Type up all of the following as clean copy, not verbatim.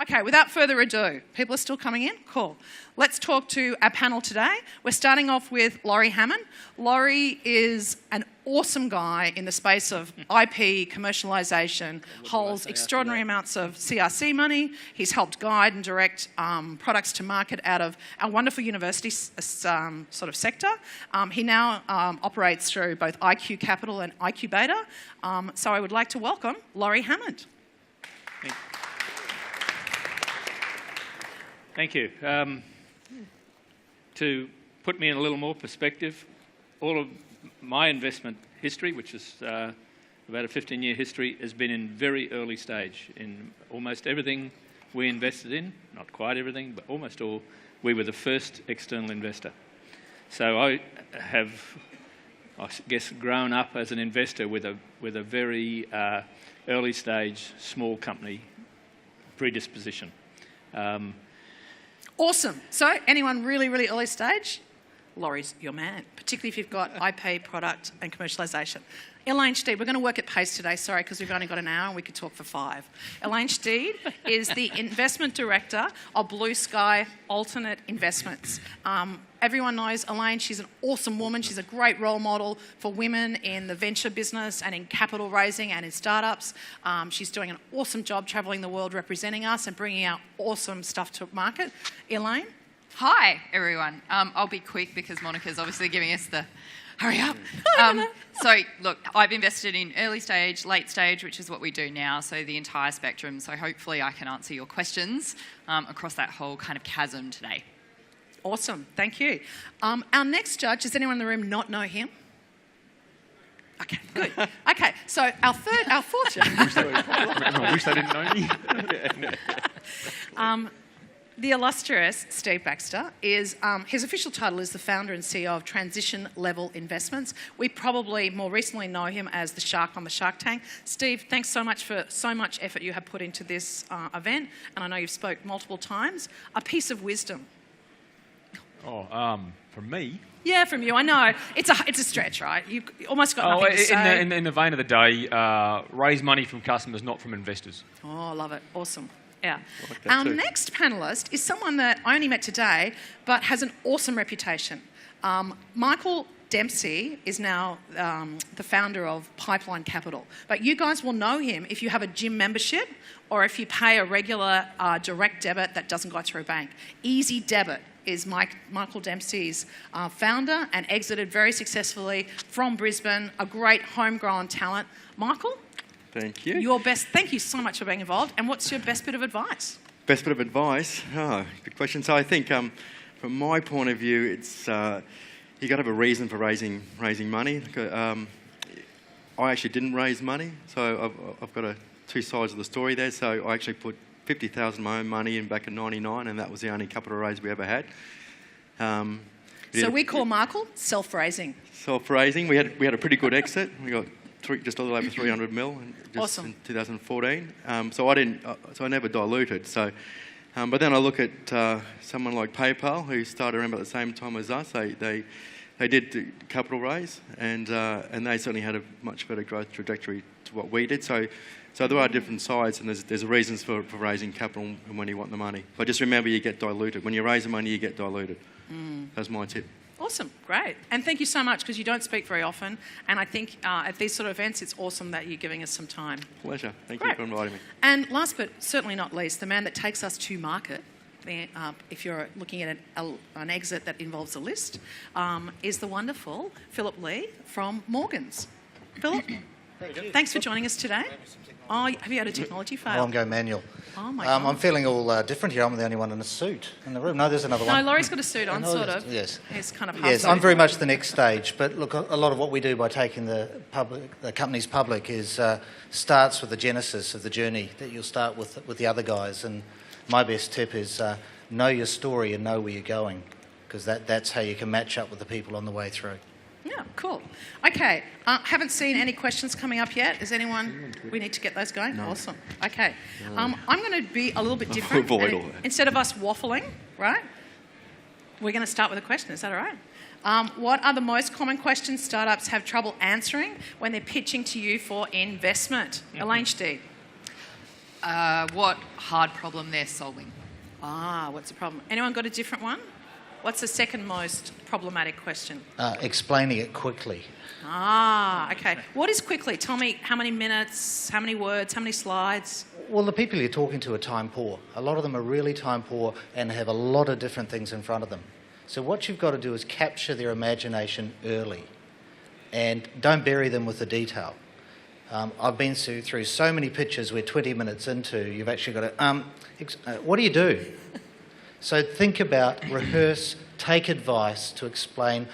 Okay, without further ado, people are still coming in? Cool. Let's talk to our panel today. We're starting off with Laurie Hammond. Laurie is an awesome guy in the space of IP, commercialisation, holds extraordinary amounts of CRC money. He's helped guide and direct products to market out of our wonderful university sort of sector. He now operates through both IQ Capital and IQ Beta. So I would like to welcome Laurie Hammond. Thank you. To put me in a little more perspective, all of my investment history, which is about a 15-year history, has been in very early stage. In almost everything we invested in, not quite everything, but almost all, we were the first external investor. So I have, I guess, grown up as an investor with a very early stage, small company predisposition. Awesome. So anyone really, really early stage? Laurie's your man, particularly if you've got IP, product and commercialisation. Elaine Stead, we're going to work at pace today, sorry, because we've only got an hour and we could talk for 5. Elaine Stead is the investment director of Blue Sky Alternate Investments. Everyone knows Elaine. She's an awesome woman. She's a great role model for women in the venture business and in capital raising and in startups. She's doing an awesome job travelling the world representing us and bringing out awesome stuff to market. Elaine? Hi, everyone. I'll be quick because Monica's obviously giving us the hurry up. So, look, I've invested in early stage, late stage, which is what we do now, so the entire spectrum. So hopefully I can answer your questions across that whole kind of chasm today. Awesome. Thank you. Our next judge, does anyone in the room not know him? Okay, good. Okay, so our fourth judge. I wish they didn't know me. The illustrious Steve Baxter is, his official title is the founder and CEO of Transition Level Investments. We probably more recently know him as the shark on the Shark Tank. Steve, thanks so much for so much effort you have put into this event, and I know you've spoke multiple times. A piece of wisdom. Oh, from me? Yeah, from you. I know it's a stretch, right? You almost got nothing to say. In the vein of the day, raise money from customers, not from investors. Oh, I love it. Awesome. Yeah. Like Our next panellist is someone that I only met today, but has an awesome reputation. Michael Dempsey is now the founder of Pipeline Capital. But you guys will know him if you have a gym membership or if you pay a regular direct debit that doesn't go through a bank. Easy Debit is Michael Dempsey's founder and exited very successfully from Brisbane, a great homegrown talent. Michael? Thank you. Thank you so much for being involved. And what's your best bit of advice? Best bit of advice? Oh, good question. So I think from my point of view, it's you got to have a reason for raising money. I actually didn't raise money, so I've got two sides of the story there. So I actually put 50,000 of my own money in back in '99, and that was the only capital raise we ever had. So we call Michael self-raising. Self-raising. We had a pretty good exit. We got just a little over 300 mil awesome. In 2014. So I never diluted. So, but then I look at someone like PayPal, who started around about the same time as us. They did the capital raise, and they certainly had a much better growth trajectory to what we did. So there are different sides, and there's reasons for raising capital and when you want the money. But just remember, you get diluted. When you raise the money, you get diluted. That's my tip. Awesome, great. And thank you so much, because you don't speak very often. And I think at these sort of events, it's awesome that you're giving us some time. Pleasure. Thank you for inviting me. And last but certainly not least, the man that takes us to market, if you're looking at an exit that involves a list, is the wonderful Philip Lee from Morgans. Philip, thanks for joining us today. Oh, have you had a technology fail? I'm going manual. Oh my God. I'm feeling all different here. I'm the only one in a suit in the room. No, there's another one. No, Laurie's got a suit on, sort of. Yes. He's kind of half Yes, suit. I'm very much the next stage. But look, a lot of what we do by taking the companies public is starts with the genesis of the journey that you'll start with the other guys. And my best tip is know your story and know where you're going, because that's how you can match up with the people on the way through. Yeah, cool. Okay, haven't seen any questions coming up yet. Is anyone... We need to get those going? No. Awesome. Okay. I'm going to be a little bit different. Avoid all that. Instead of us waffling, right, we're going to start with a question. Is that all right? What are the most common questions startups have trouble answering when they're pitching to you for investment? Elaine Steed. what hard problem they're solving. Ah, what's the problem? Anyone got a different one? What's the second most problematic question? Explaining it quickly. Ah, okay. What is quickly? Tell me how many minutes, how many words, how many slides? Well, the people you're talking to are time poor. A lot of them are really time poor and have a lot of different things in front of them. So what you've got to do is capture their imagination early and don't bury them with the detail. I've been through so many pitches where 20 minutes into, you've actually got to, what do you do? So think about, rehearse, take advice to explain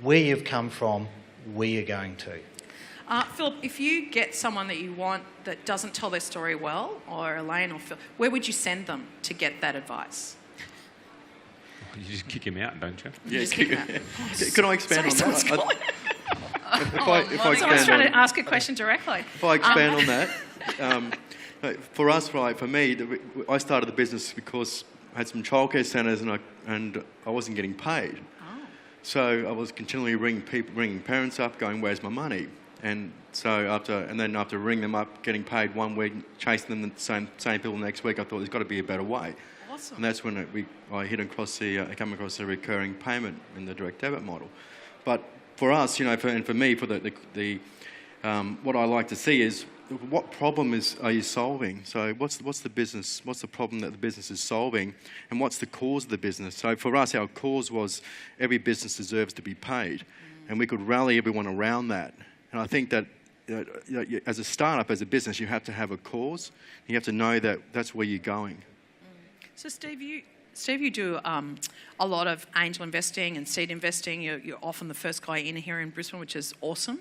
where you've come from, where you're going to. Philip, if you get someone that you want that doesn't tell their story well, or Elaine or Phil, where would you send them to get that advice? You just kick him out, don't you? Yeah, Just kick them out. can I expand on that? If I Someone's expand trying on, to ask a question directly. if I expand on that, for us, right, for me, I started the business because I had some childcare centres and I wasn't getting paid. So I was continually ringing parents up, going, "Where's my money?" And so after ringing them up, getting paid one week, chasing them the same people next week, I thought there's got to be a better way. Awesome. And that's when I came across the recurring payment in the direct debit model. But for us, for me, what I like to see is what problem are you solving? So what's the business? What's the problem that the business is solving, and what's the cause of the business? So for us, our cause was every business deserves to be paid, and we could rally everyone around that. And I think that as a startup, as a business, you have to have a cause. You have to know that that's where you're going. So Steve, you do a lot of angel investing and seed investing. You're often the first guy in here in Brisbane, which is awesome.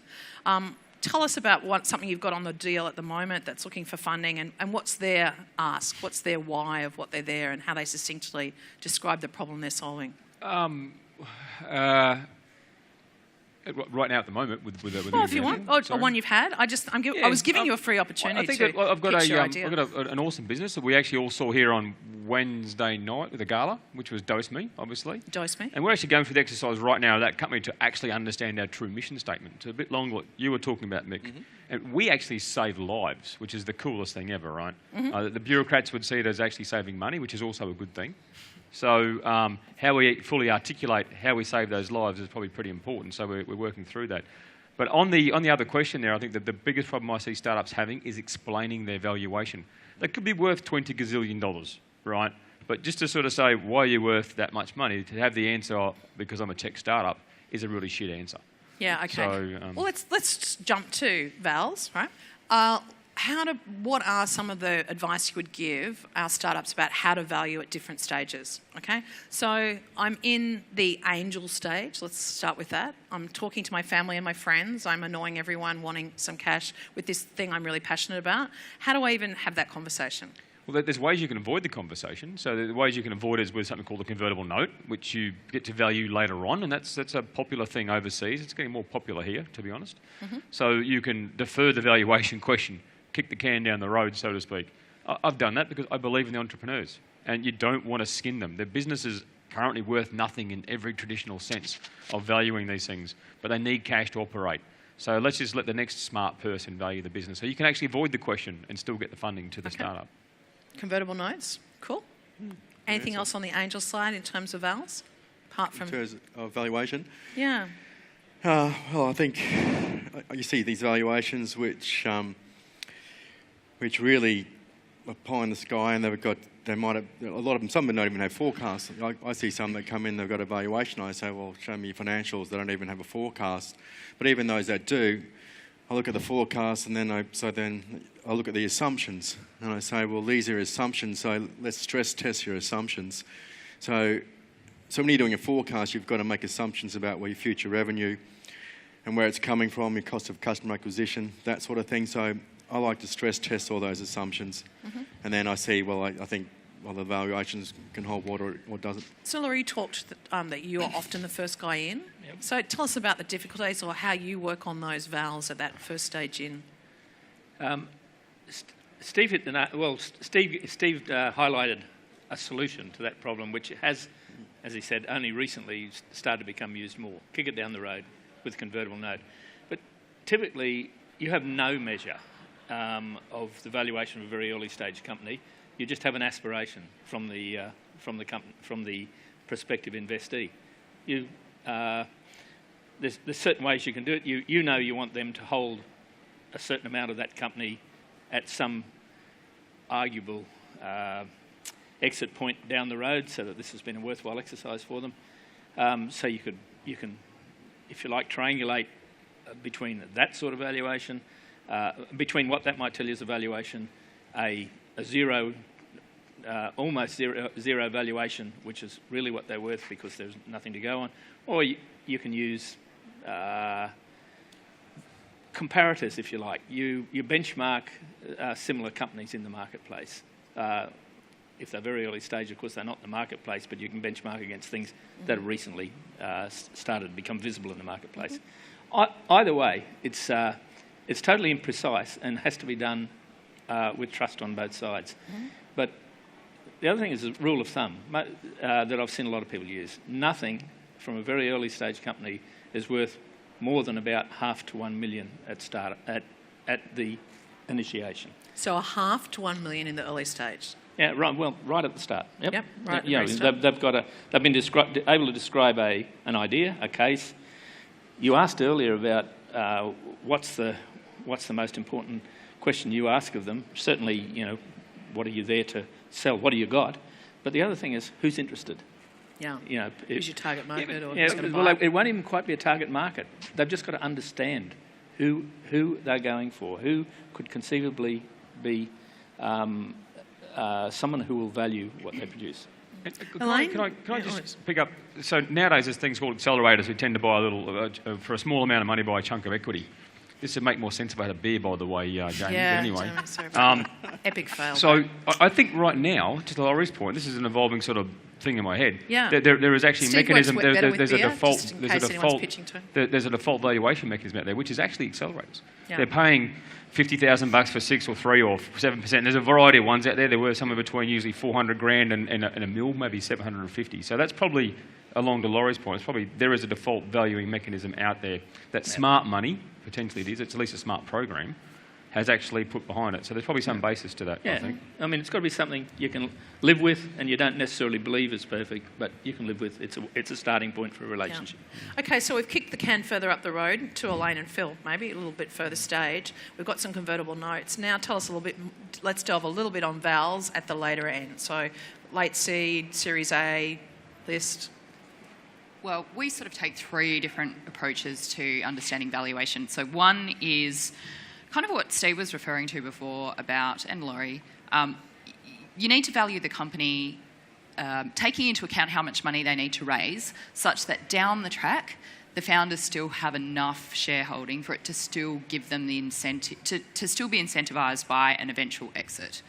Tell us about something you've got on the deal at the moment that's looking for funding, and what's their ask, what's their why of what they're there, and how they succinctly describe the problem they're solving. Right now, at the moment, with Well, if you want, or one you've had. I was giving you a free opportunity. I think to I've got pitch your idea. I've got an awesome business that we actually all saw here on Wednesday night with a gala, which was Dose Me, obviously. Dose Me. And we're actually going through the exercise right now of that company to actually understand our true mission statement. It's a bit long what you were talking about, Mick. Mm-hmm. And we actually save lives, which is the coolest thing ever, right? Mm-hmm. The bureaucrats would see it as actually saving money, which is also a good thing. So how we fully articulate how we save those lives is probably pretty important. So we're working through that. But on the other question there, I think that the biggest problem I see startups having is explaining their valuation. They could be worth $20 gazillion, right? But just to sort of say, why are you worth that much money, to have the answer, because I'm a tech startup, is a really shit answer. Yeah, okay. So, well, let's jump to Val's, right? What are some of the advice you would give our startups about how to value at different stages? Okay, so I'm in the angel stage. Let's start with that. I'm talking to my family and my friends. I'm annoying everyone, wanting some cash with this thing I'm really passionate about. How do I even have that conversation? Well, there's ways you can avoid the conversation. So the ways you can avoid is with something called a convertible note, which you get to value later on, and that's a popular thing overseas. It's getting more popular here, to be honest. Mm-hmm. So you can defer the valuation question, kick the can down the road, so to speak. I've done that because I believe in the entrepreneurs, and you don't want to skin them. Their business is currently worth nothing in every traditional sense of valuing these things, but they need cash to operate. So let's just let the next smart person value the business. So you can actually avoid the question and still get the funding to the startup. Convertible notes, cool. Anything else on the angel side in terms of vals, apart from in terms of valuation? Yeah. Well, I think you see these valuations which really are pie in the sky, and they might have a lot of them. Some of them don't even have forecasts. I see some that come in, they've got a valuation. I say, well, show me your financials. They don't even have a forecast. But even those that do, I look at the forecast, and then I look at the assumptions, and I say, well, these are assumptions, so let's stress test your assumptions. So when you're doing a forecast, you've got to make assumptions about where your future revenue and where it's coming from, your cost of customer acquisition, that sort of thing. So I like to stress test all those assumptions, and then I see, well, I think, well, the valuations can hold water or doesn't. So, Laurie, you talked that you are often the first guy in. Yep. So tell us about the difficulties or how you work on those vals at that first stage in. Steve hit the nail. Well, Steve highlighted a solution to that problem, which has, as he said, only recently started to become used more. Kick it down the road with convertible note. But typically, you have no measure of the valuation of a very early stage company. You just have an aspiration from the prospective investee. There's certain ways you can do it. You know you want them to hold a certain amount of that company at some arguable exit point down the road, so that this has been a worthwhile exercise for them. So you can, if you like, triangulate between that sort of valuation, between what that might tell you is a valuation, a zero, almost zero valuation, which is really what they're worth because there's nothing to go on, or you can use comparators, if you like. You benchmark similar companies in the marketplace. If they're very early stage, of course, they're not in the marketplace, but you can benchmark against things that have recently started to become visible in the marketplace. Either way, it's totally imprecise and has to be done with trust on both sides. But the other thing is a rule of thumb that I've seen a lot of people use. Nothing from a very early stage company is worth more than about $0.5 to $1 million at the initiation. So $0.5 to $1 million in the early stage. Yeah, right. Well, right at the start. Yep. Right. At the Yeah, very start. they've been able to describe an idea, a case. You asked earlier about what's the most important question you ask of them. Certainly, what are you there to sell? What do you got? But the other thing is, who's interested? Yeah. Who's your target market, or who's going to well, buy? it won't even quite be a target market. They've just got to understand who they're going for, who could conceivably be someone who will value what they produce. Elaine? Can I just pick up? So nowadays there's things called accelerators who tend to buy a little, for a small amount of money, buy a chunk of equity. This would make more sense if I had a beer, by the way, Jamie. Yeah, but anyway. sorry about that. Epic fail. So I think right now, to Laurie's point, this is an evolving sort of thing in my head. Yeah. There is actually Steve a mechanism. works better with There's a beer, default. just in There's case a anyone's default. pitching to him. There's a default valuation mechanism out there, which is actually accelerators. Yeah. They're paying $50,000 for 6 or 3 or 7%. There's a variety of ones out there. There were somewhere between usually $400,000 and a mil, maybe 750. So that's probably, along to Laurie's point, there is a default valuing mechanism out there that smart money, potentially it is, it's at least a smart program, has actually put behind it. So there's probably some basis to that, I think. I mean, it's got to be something you can live with and you don't necessarily believe is perfect, but you can live with. It's a starting point for a relationship. Yeah. Okay, so we've kicked the can further up the road to Elaine and Phil, maybe a little bit further stage. We've got some convertible notes. Now tell us a little bit, let's delve a little bit on vals at the later end. So late seed, Series A, list. Well, we sort of take 3 different approaches to understanding valuation. So one is kind of what Steve was referring to before about, and Laurie, you need to value the company taking into account how much money they need to raise, such that down the track, the founders still have enough shareholding for it to still give them the incentive, to still be incentivised by an eventual exit.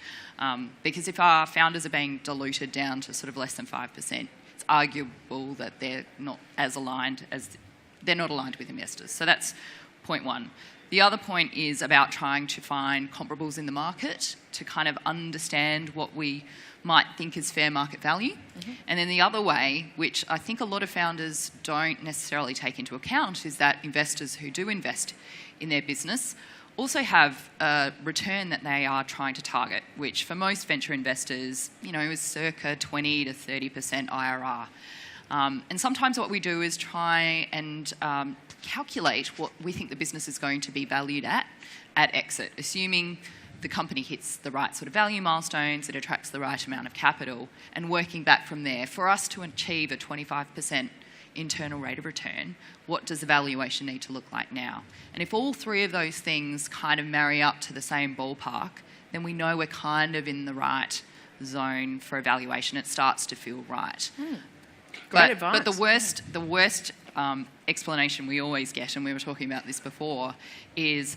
Because if our founders are being diluted down to sort of less than 5%, it's arguable that they're not aligned with investors. So that's point one. The other point is about trying to find comparables in the market to kind of understand what we might think is fair market value. Mm-hmm. And then the other way, which I think a lot of founders don't necessarily take into account, is that investors who do invest in their business also have a return that they are trying to target, which for most venture investors, is circa 20 to 30% IRR. And sometimes what we do is try and calculate what we think the business is going to be valued at exit, assuming the company hits the right sort of value milestones, it attracts the right amount of capital, and working back from there. For us to achieve a 25% internal rate of return, what does the valuation need to look like now? And if all 3 of those things kind of marry up to the same ballpark, then we know we're kind of in the right zone for evaluation. It starts to feel right. Great advice. But the worst explanation we always get, and we were talking about this before, is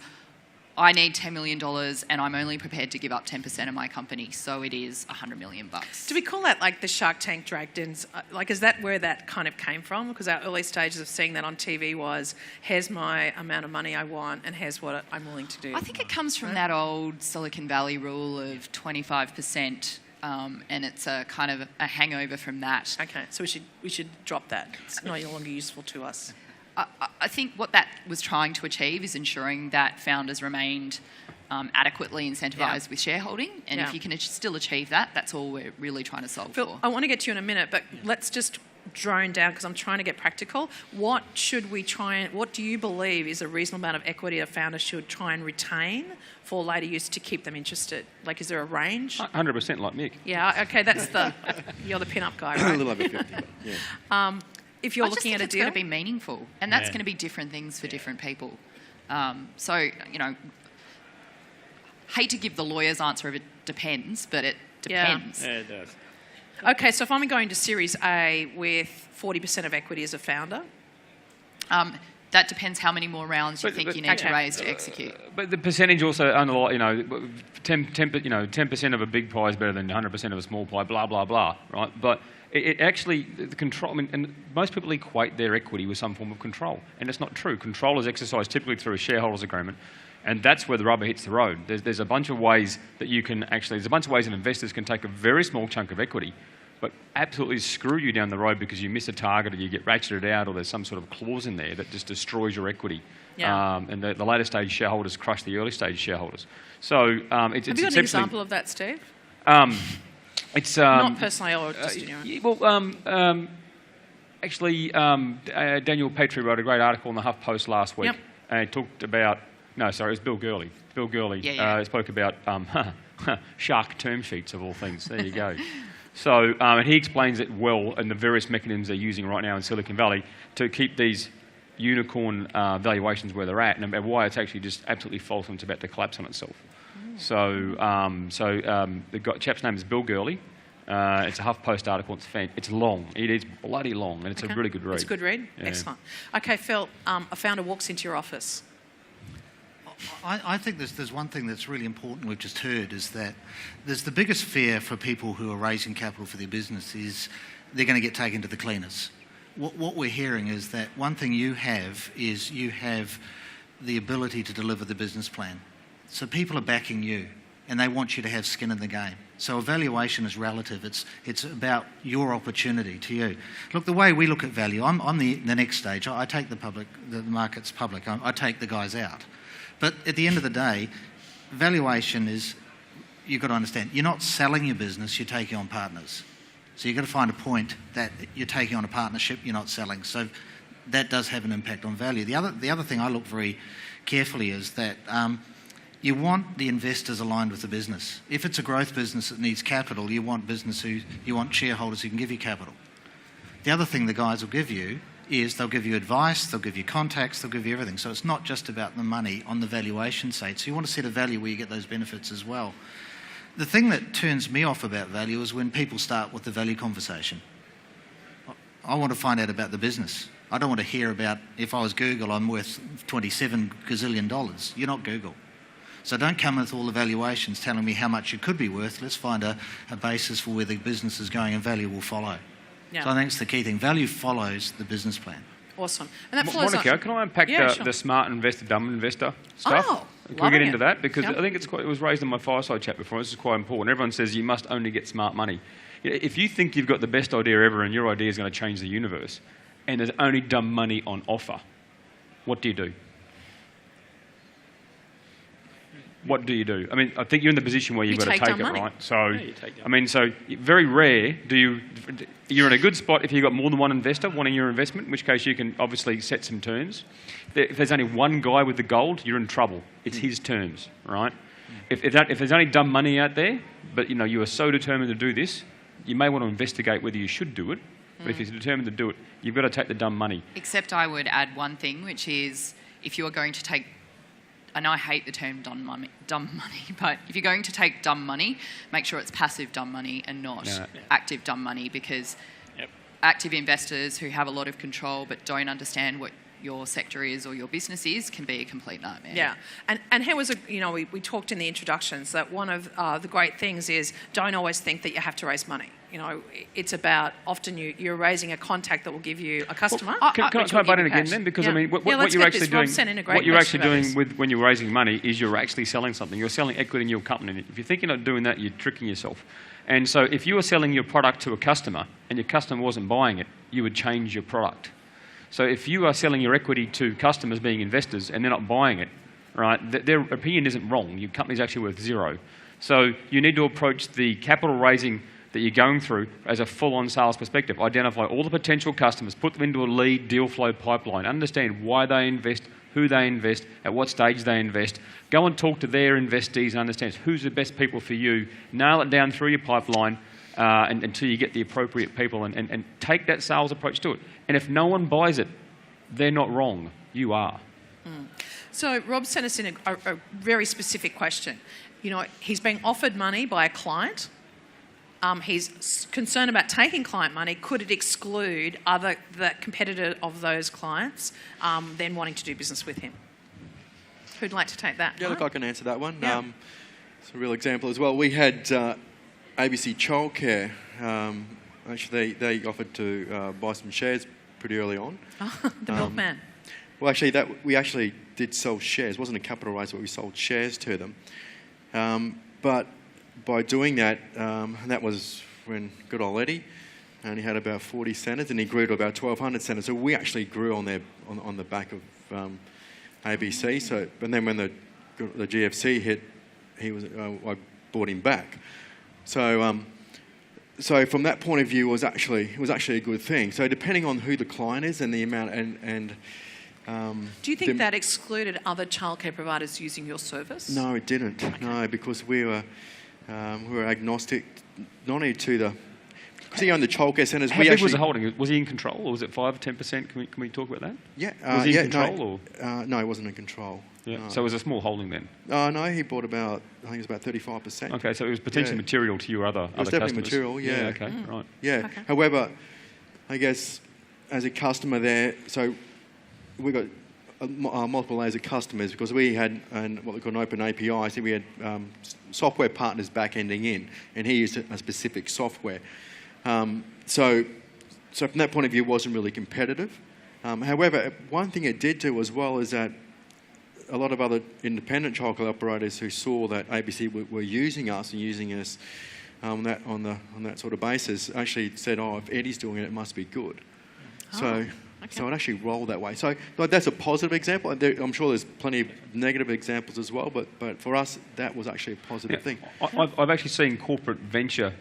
I need $10 million and I'm only prepared to give up 10% of my company, so it is $100 million. Do we call that like the Shark Tank dragged-ins? Like, is that where that kind of came from? Because our early stages of seeing that on TV was, here's my amount of money I want and here's what I'm willing to do. I think it comes from that old Silicon Valley rule of 25%. And it's a kind of a hangover from that. Okay, so we should drop that. It's no longer useful to us. I think what that was trying to achieve is ensuring that founders remained adequately incentivised with shareholding. And Yeah. if you can still achieve that, that's all we're really trying to solve Phil, for. I want to get to you in a minute, but let's just drone down because I'm trying to get practical. What do you believe is a reasonable amount of equity a founder should try and retain for later use to keep them interested? Like, is there a range? 100% like Mick. Yeah, okay, you're the pin-up guy, A right? little over 50. Yeah. If you're I just looking think at a it's deal, going to be meaningful, and that's Yeah. going to be different things for different people. So, hate to give the lawyer's answer of it depends, but it Yeah. depends. Yeah, it does. okay, so if I'm going to Series A with 40% of equity as a founder, That depends how many more rounds you But- think but- you need to Okay. raise to execute. But the percentage also, 10% of a big pie is better than 100% of a small pie, blah, blah, blah, right? But it actually, the control, and most people equate their equity with some form of control, and it's not true. Control is exercised typically through a shareholders agreement, and that's where the rubber hits the road. There's a bunch of ways that investors can take a very small chunk of equity, but absolutely screw you down the road because you miss a target or you get ratcheted out or there's some sort of clause in there that just destroys your equity. Yeah. And the later stage shareholders crush the early stage shareholders. So it's have you got an exceptionally- example of that, Steve? It's Not personally, or just in your own. Daniel Petrie wrote a great article in the HuffPost last week, Yep. and he talked about. No, sorry, it was Bill Gurley. Bill Gurley spoke about shark term sheets of all things. There you go. So, and he explains it well and the various mechanisms they're using right now in Silicon Valley to keep these unicorn valuations where they're at, and why it's actually just absolutely false and it's about to collapse on itself. So the chap's name is Bill Gurley. It's a HuffPost article. It's long. It is bloody long, and it's a really good read. It's a good read? Yeah. Excellent. Okay, Phil, a founder walks into your office. I think there's one thing that's really important we've just heard is that there's the biggest fear for people who are raising capital for their business is they're going to get taken to the cleaners. What we're hearing is that one thing you have is you have the ability to deliver the business plan. So people are backing you and they want you to have skin in the game. So evaluation is relative. It's about your opportunity to you. Look, the way we look at value, I'm the next stage. I take the market's public. I take the guys out. But at the end of the day, valuation is, you've got to understand, you're not selling your business, you're taking on partners. So you've got to find a point that you're taking on a partnership, you're not selling. So that does have an impact on value. The other thing I look very carefully is that you want the investors aligned with the business. If it's a growth business that needs capital, you want shareholders who can give you capital. The other thing the guys will give you is they'll give you advice, they'll give you contacts, they'll give you everything. So it's not just about the money on the valuation side. So you want to set a value where you get those benefits as well. The thing that turns me off about value is when people start with the value conversation. I want to find out about the business. I don't want to hear about, if I was Google, I'm worth $27 gazillion. You're not Google. So don't come with all the valuations telling me how much you could be worth. Let's find a basis for where the business is going and value will follow. Yeah. So I think it's the key thing. Value follows the business plan. Awesome. And that flows Monica, on. can I unpack Sure. the smart investor, dumb investor stuff? Oh, Can we loving get into it. that? Because Yep. I think it was raised in my fireside chat before. This is quite important. Everyone says you must only get smart money. If you think you've got the best idea ever and your idea is going to change the universe, and there's only dumb money on offer, what do you do? What do you do? I mean, I think you're in the position where you've You got to take take dumb it, money. right? So, you take dumb I mean, so very rare you're in a good spot if you've got more than one investor wanting your investment, in which case you can obviously set some terms. If there's only one guy with the gold, you're in trouble. It's his terms, right? If there's only dumb money out there, but you are so determined to do this, you may want to investigate whether you should do it. But if you're determined to do it, you've got to take the dumb money. Except I would add one thing, which is if you are going to take, and I hate the term dumb money, but if you're going to take dumb money, make sure it's passive dumb money and not active dumb money, because active investors who have a lot of control but don't understand what your sector is or your business is can be a complete nightmare. Yeah, and here was we talked in the introductions that one of the great things is don't always think that you have to raise money. It's about often you're raising a contact that will give you a customer. Can I butt in again then? Because I mean, what you're actually doing when you're raising money is you're actually selling something. You're selling equity in your company. If you're thinking of doing that, you're tricking yourself. And so if you were selling your product to a customer and your customer wasn't buying it, you would change your product. So if you are selling your equity to customers being investors and they're not buying it, right? Their opinion isn't wrong. Your company's actually worth zero. So you need to approach the capital raising that you're going through as a full-on sales perspective. Identify all the potential customers, put them into a lead deal flow pipeline, understand why they invest, who they invest, at what stage they invest. Go and talk to their investees and understand who's the best people for you. Nail it down through your pipeline until you get the appropriate people and take that sales approach to it. And if no one buys it, they're not wrong. You are. So Rob sent us in a very specific question. You know, he's being offered money by a client. He's concerned about taking client money. Could it exclude the competitor of those clients then wanting to do business with him? Who'd like to take that? Yeah, look, I can answer that one. Yeah. It's a real example as well. We had ABC Childcare. Actually, they offered to buy some shares pretty early on. The milkman. Well, actually, we actually did sell shares. It wasn't a capital raise, but we sold shares to them. But by doing that, and that was when good old Eddie only had about 40 centres, and he grew to about 1,200 centres. So we actually grew on the back of ABC. So, and then when the GFC hit, I bought him back. So from that point of view, it was actually a good thing. So depending on who the client is and the amount and do you think that excluded other childcare providers using your service? No, it didn't. Okay. No, because we were agnostic, not only to the... Because he owned the childcare centres. How big was the holding? Was he in control, or was it 5 or 10%? Can we talk about that? Yeah. Was he in control? No, he wasn't in control. Yeah. No. So it was a small holding then? No, he bought about, I think it was about 35%. Okay, so it was potentially material to your other customers. It was definitely material, yeah. Okay, right. Yeah. Okay. However, I guess as a customer there, so we got multiple layers of customers because we had what we call an open API. So we had software partners back-ending in, and he used a specific software. So from that point of view, it wasn't really competitive. However, one thing it did do as well is that a lot of other independent childcare operators who saw that ABC were using us and using us on that sort of basis actually said, "Oh, if Eddie's doing it, it must be good." So it actually rolled that way. So that's a positive example. I'm sure there's plenty of negative examples as well, but for us, that was actually a positive thing. I've actually seen corporate venture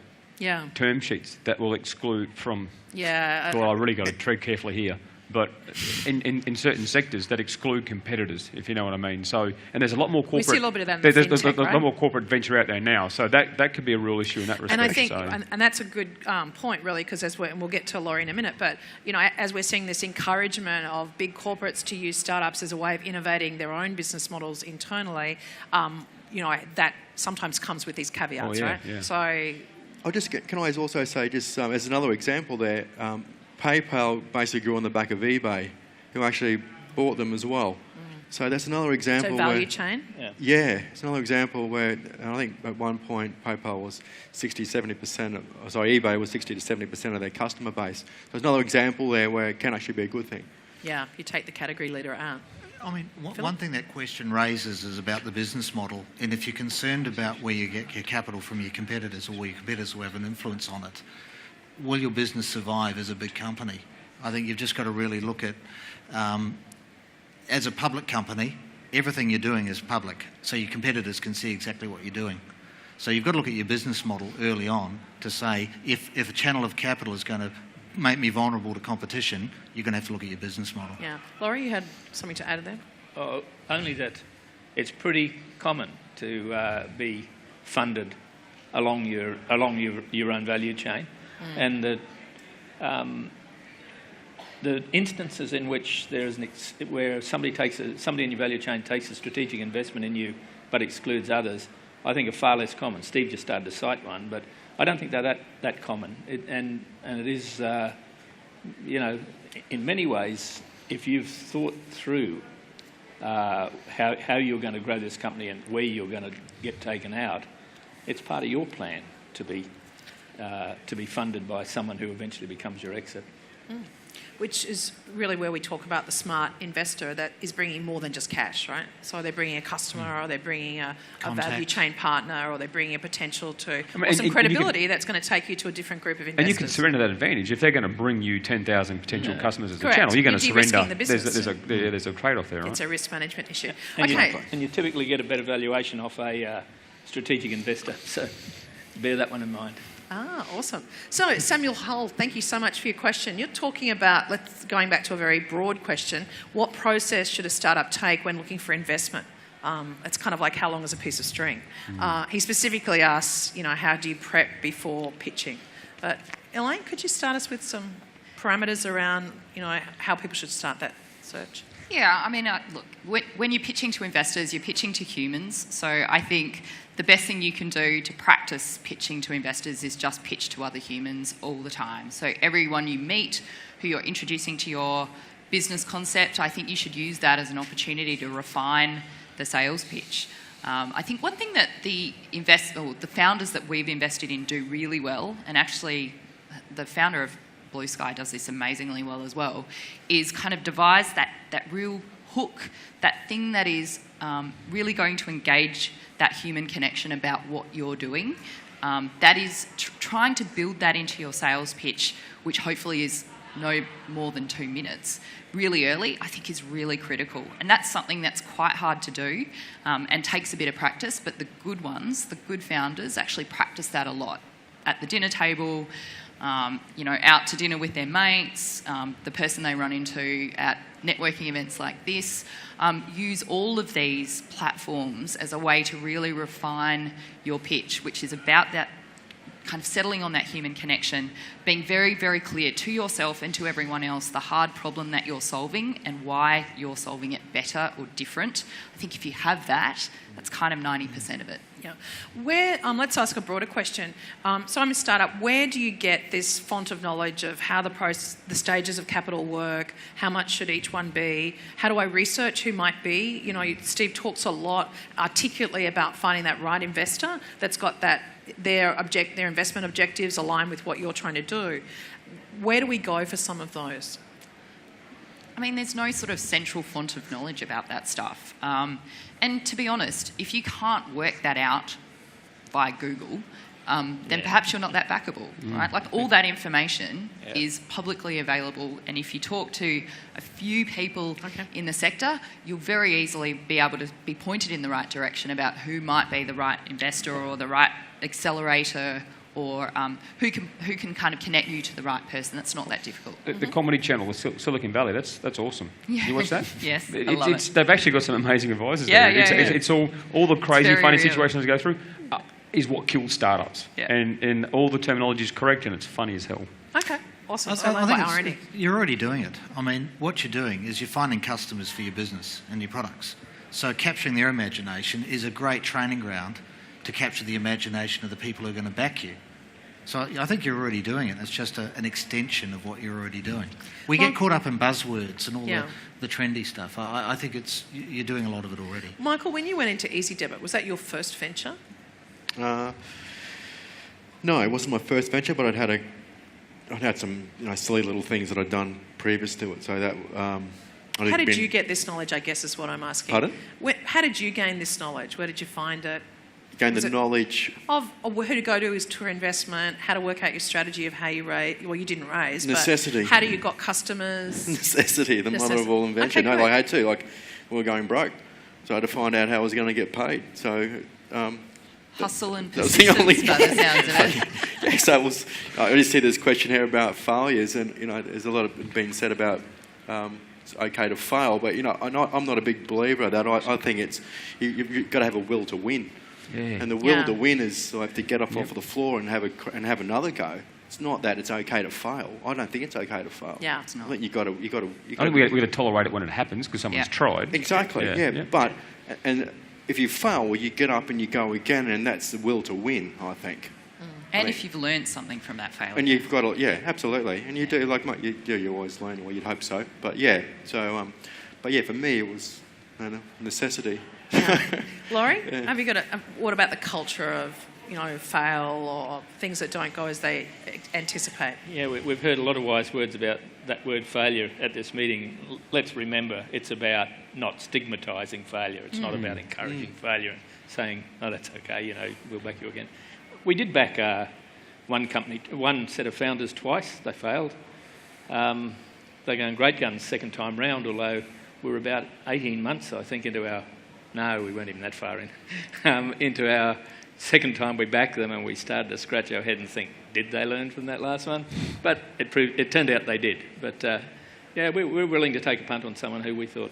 term sheets that will exclude from... Yeah. Well, I really got to tread carefully here. But in certain sectors that exclude competitors, if you know what I mean. So, and there's a lot more corporate... We see a little bit of that in the There's fintech, a lot more corporate venture out there now. So that could be a real issue in that respect. And I think, and that's a good point, really, because and we'll get to Laurie in a minute, but, you know, as we're seeing this encouragement of big corporates to use startups as a way of innovating their own business models internally, you know, that sometimes comes with these caveats, right? Yeah. So... Can I also say, just as another example there, PayPal basically grew on the back of eBay, who actually bought them as well. So that's another example. So value chain? Yeah, it's another example where I think at one point PayPal was 60-70%, eBay was 60 to 70% of their customer base. So there's another example there where it can actually be a good thing. Yeah, you take the category leader out. I mean, one thing that question raises is about the business model, and if you're concerned about where you get your capital from your competitors or where your competitors will have an influence on it, will your business survive as a big company? I think you've just got to really look at, as a public company, everything you're doing is public, so your competitors can see exactly what you're doing. So you've got to look at your business model early on to say, if a channel of capital is going to make me vulnerable to competition, you're going to have to look at your business model. Yeah. Laurie, you had something to add there? Only that it's pretty common to be funded along your own value chain. And the instances in which there is where somebody in your value chain takes a strategic investment in you but excludes others, I think are far less common. Steve just started to cite one, but I don't think they're that common. And it is, you know, in many ways, if you've thought through how you're going to grow this company and where you're going to get taken out, it's part of your plan to be funded by someone who eventually becomes your exit. Which is really where we talk about the smart investor that is bringing more than just cash, right? So they're bringing a customer, or they're bringing a value chain partner, or they're bringing a potential to or some credibility that's going to take you to a different group of investors. And you can surrender that advantage. If they're going to bring you 10,000 potential customers as a Correct. channel, you're going to You're de-risking surrender. the business. There's a trade-off there, right? It's a risk management issue. And, Okay. you typically get a better valuation off a strategic investor. So bear that one in mind. Awesome. So, Samuel Hull, thank you so much for your question. You're talking about, going back to a very broad question, what process should a startup take when looking for investment? It's kind of like how long is a piece of string? He specifically asks, how do you prep before pitching? But Elaine, could you start us with some parameters around, how people should start that search? Yeah, I mean, look, when you're pitching to investors, you're pitching to humans. So I think the best thing you can do to practice pitching to investors is just pitch to other humans all the time. So everyone you meet who you're introducing to your business concept, I think you should use that as an opportunity to refine the sales pitch. I think one thing that the founders that we've invested in do really well, and actually the founder of Blue Sky does this amazingly well as well, is kind of devise that real hook, that thing that is really going to engage that human connection about what you're doing. That is trying to build that into your sales pitch, which hopefully is no more than 2 minutes, really early, I think is really critical. And that's something that's quite hard to do and takes a bit of practice, but the good ones, the good founders, actually practice that a lot. At the dinner table, out to dinner with their mates, the person they run into at networking events like this, use all of these platforms as a way to really refine your pitch, which is about that kind of settling on that human connection, being very, very clear to yourself and to everyone else the hard problem that you're solving and why you're solving it better or different. I think if you have that, that's kind of 90% of it. Yeah. Let's ask a broader question. So I'm a startup. Where do you get this font of knowledge of how the stages of capital work? How much should each one be? How do I research who might be? Steve talks a lot articulately about finding that right investor that's got their investment objectives align with what you're trying to do. Where do we go for some of those? I mean, there's no sort of central font of knowledge about that stuff. And to be honest, if you can't work that out via Google, then perhaps you're not that backable, right? Like all that information is publicly available, and if you talk to a few people in the sector, you'll very easily be able to be pointed in the right direction about who might be the right investor or the right accelerator, or who can kind of connect you to the right person. That's not that difficult. The comedy channel with Silicon Valley, that's awesome. You watch that? Yes, I love it. They've actually got some amazing advisors there. Yeah. It's all the crazy, funny real. situations they go through is what kills startups. Yeah. And all the terminology is correct, and it's funny as hell. Okay, awesome. I think you're already doing it. I mean, what you're doing is you're finding customers for your business and your products. So capturing their imagination is a great training ground to capture the imagination of the people who are going to back you. So I think you're already doing it. It's just an extension of what you're already doing. We get caught up in buzzwords and all the trendy stuff. I think you're doing a lot of it already. Michael, when you went into Easy Debit, was that your first venture? No, it wasn't my first venture, but I'd had some silly little things that I'd done previous to it. So that how did you get this knowledge? I guess is what I'm asking. Pardon? How did you gain this knowledge? Where did you find it? Gain the knowledge of who to go to is tour investment, how to work out your strategy of how you raise. Well, you didn't raise. Necessity. But how do you got customers? Necessity, the mother of all invention. Okay, I had to. We were going broke, so I had to find out how I was going to get paid. So. Hustle and that was the only persistence by the sounds of it. Yeah, so it was. I already see this question here about failures, and there's a lot of being said about it's okay to fail, but I'm not a big believer of that. I think you've got to have a will to win. Yeah. And the will to win is to get off of the floor and have another go. It's not that it's okay to fail. I don't think it's okay to fail. Yeah, it's not. I think you got to. I think we got to tolerate it when it happens because someone's tried. Exactly. Yeah. But if you fail, well, you get up and you go again, and that's the will to win. I think. And if you've learned something from that failure. And you've got to, absolutely. And you do, you always learn, or you'd hope so. But for me, it was necessity. Laurie, have you got what about the culture of fail or things that don't go as they anticipate? Yeah, we've heard a lot of wise words about that word failure at this meeting. Let's remember, it's about not stigmatising failure. It's not about encouraging failure and saying, "Oh, that's okay. We'll back you again." We did back one set of founders twice. They failed. They're going great guns second time round, although we were about 18 months, I think, into our... No, we weren't even that far in. Into our second time we backed them, and we started to scratch our head and think, did they learn from that last one? But it turned out they did. But we're willing to take a punt on someone who we thought